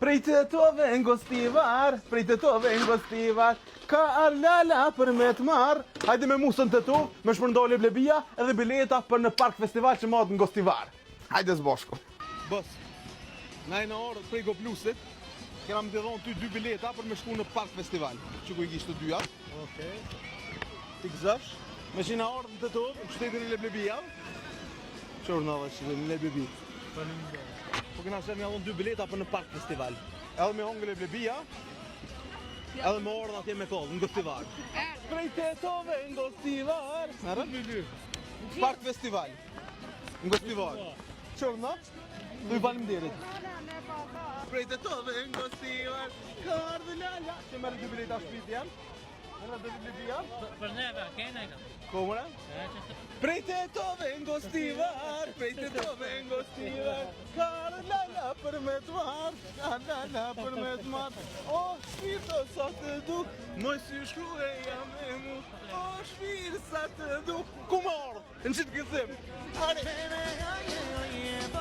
Prej të tove ngostivar, prej të tove ngostivar, ka arlala për me të marrë. Hajde me musën të tu, me shpërndoli blebia edhe bileta për në park festival që madhë ngostivar. Hajde zboshku. Bës, na e në orët prej Goplusit, kena më të dhonë ty 2 bileta për me shku në park festival. Që ku i kishtë të dyja. Okej. Ti këzësh, me që në orët të tu, në qytetin e Leblebia. Qërë në dhe që në Leblebi. Po kena shërë me adhon 2 bileta për në park festival. Edhe me hongë Leblebia, edhe me orën atje me kodë, në Ngostivar. Prej tetove në Ngostivar. Merë? Park festival. Në Ngostivar. Qërë në? Du i falim derit. Prej tetove në Ngostivar, ka ardhë lala. Që merë 2 bileta shpit janë? Merë 2 bileta janë? Për neve, kena i ka. Komëra? Prej tetove në Ngostivar, prej tetove në Ngostivar, ka lala për me të marrë, ka lala për me të marrë. O, shpirë sa të duk, moj si shkruhe jam e mu. O, shpirë sa të duk, ku marrë, në qitë këthim. Are!